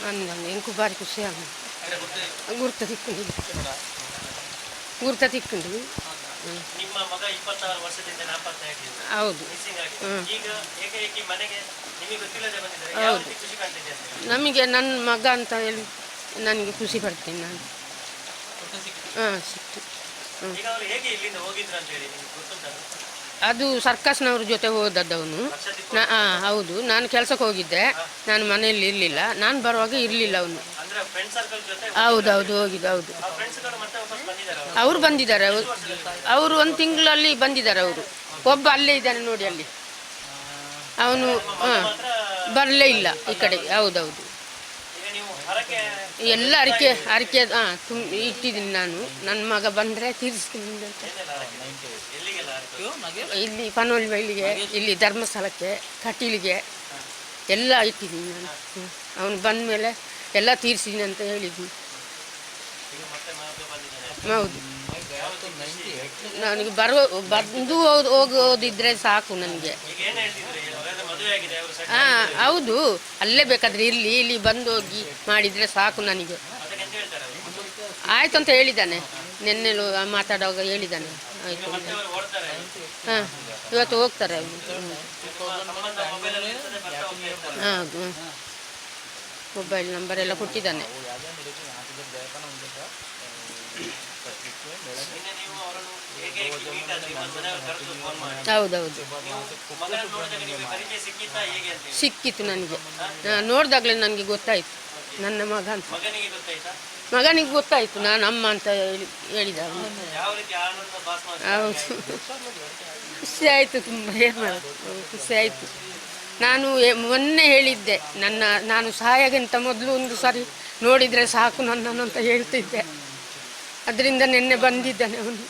ಅಂದಂಗೆ ಎಂಕು ಬಾರಿ ಖುಷಿ ಆಗ ಗುರ್ತ ತಿಕ್ಕೊಂಡು ನಿಮ್ಮ ಮಗ 26 ವರ್ಷದಿಂದ ನಾಪತ್ತೆಯಾಗಿದ್ದು ಹೌದು ಈಗ ಏಕೈಕಿ ಮನೆಗೆ ನಿಮಗೆ ಗೊತ್ತಿಲ್ಲದೆ ಬಂದಿದ್ದಾರೆ. ಯಾವ ರೀತಿ ಖುಷಿ ಕಾಣ್ತಿದೆ ಅಂತ ನಮಗೆ ನನ್ನ ಮಗ ಅಂತ ಹೇಳಿ ನನಗೆ ಖುಷಿ ಪಡ್ತೀನಿ ನಾನು. ಸಿಕ್ತು. ಈಗ ಅವರು ಹೇಗೆ ಇಲ್ಲಿಂದ ಹೋಗಿದ್ರು ಅಂತ ಹೇಳಿ ನಿಮ್ಗೆ ಗೊತ್ತುಂಟಾ? ಅದು ಸರ್ಕಸ್ನವ್ರ ಜೊತೆ ಹೋದದ್ದವನು. ಹೌದು, ನಾನು ಕೆಲಸಕ್ಕೆ ಹೋಗಿದ್ದೆ, ನಾನು ಮನೆಯಲ್ಲಿ ಇರಲಿಲ್ಲ. ನಾನು ಬರುವಾಗ ಇರಲಿಲ್ಲ ಅವನು. ಅಂದ್ರೆ ಫ್ರೆಂಡ್ ಸರ್ಕಲ್ ಜೊತೆ ಹೌದೌದು ಹೋಗಿದ್ದು. ಹೌದು, ಆ ಫ್ರೆಂಡ್ಸ್ಗಳು ಮತ್ತೆ ವಾಪಸ್ ಬಂದಿದ್ದಾರೆ. ಅವರು ಬಂದಿದ್ದಾರೆ. ಅವರು 1 ತಿಂಗಳಲ್ಲಿ ಬಂದಿದ್ದಾರೆ. ಅವರು ಒಬ್ಬ ಅಲ್ಲೇ ಇದ್ದಾನೆ ನೋಡಿ ಅಲ್ಲಿ, ಅವನು ಬರಲೇ ಇಲ್ಲ ಈ ಕಡೆ. ಹೌದೌದು, ಈಗ ನೀವು ಹೊರಗೆ ಎಲ್ಲ ಅರಿಕೆ ಇಟ್ಟಿದ್ದೀನಿ ನಾನು. ನನ್ನ ಮಗ ಬಂದರೆ ತೀರಿಸ್ತೀನಿ ಅಂತ. ಎಲ್ಲಿಗೆಲ್ಲ ಇಲ್ಲಿ ಪನೋಲಿ ಬೈಲಿಗೆ, ಇಲ್ಲಿ ಧರ್ಮಸ್ಥಳಕ್ಕೆ, ಕಟೀಲಿಗೆ ಎಲ್ಲ ಇಟ್ಟಿದ್ದೀನಿ ನಾನು. ಅವನು ಬಂದ ಮೇಲೆ ಎಲ್ಲ ತೀರಿಸಿದ್ದೀನಿ ಅಂತ ಹೇಳಿದ್ದೀನಿ. ಹೌದು, ನನಗೆ ಬಂದು ಹೋಗೋದಿದ್ರೆ ಸಾಕು ನನಗೆ. ಹೌದು, ಅಲ್ಲೇ ಬೇಕಾದರೆ ಇರಲಿ, ಇಲ್ಲಿ ಬಂದು ಹೋಗಿ ಮಾಡಿದರೆ ಸಾಕು ನನಗೆ. ಆಯಿತು ಅಂತ ಹೇಳಿದ್ದಾನೆ, ನಿನ್ನೆಲೂ ಮಾತಾಡುವಾಗ ಹೇಳಿದ್ದಾನೆ. ಆಯಿತು ಅಂತ. ಇವತ್ತು ಹೋಗ್ತಾರೆ ಅವರು. ಹೌದು, ಮೊಬೈಲ್ ನಂಬರ್ ಎಲ್ಲ ಕೊಟ್ಟಿದ್ದಾನೆ. ಹೌದೌದು, ಸಿಕ್ಕಿತ್ತು ನನಗೆ. ನೋಡಿದಾಗಲೇ ನನಗೆ ಗೊತ್ತಾಯಿತು ನನ್ನ ಮಗ ಅಂತ. ಮಗನಿಗೆ ಗೊತ್ತಾಯಿತು ನಾನು ಅಮ್ಮ ಅಂತ ಹೇಳಿದ. ಹೌದು, ಖುಷಿ ಆಯಿತು ತುಂಬ. ಏನು ಮಾಡೋದು, ಖುಷಿ ಆಯಿತು. ನಾನು ಮೊನ್ನೆ ಹೇಳಿದ್ದೆ, ನಾನು ಸಾಯಾಗಿಂತ ಮೊದಲು ಒಂದು ಸಾರಿ ನೋಡಿದರೆ ಸಾಕು ನನ್ನನ್ನು ಅಂತ ಹೇಳ್ತಿದ್ದೆ. ಅದರಿಂದ ನಿನ್ನೆ ಬಂದಿದ್ದಾನೆ ಅವನು.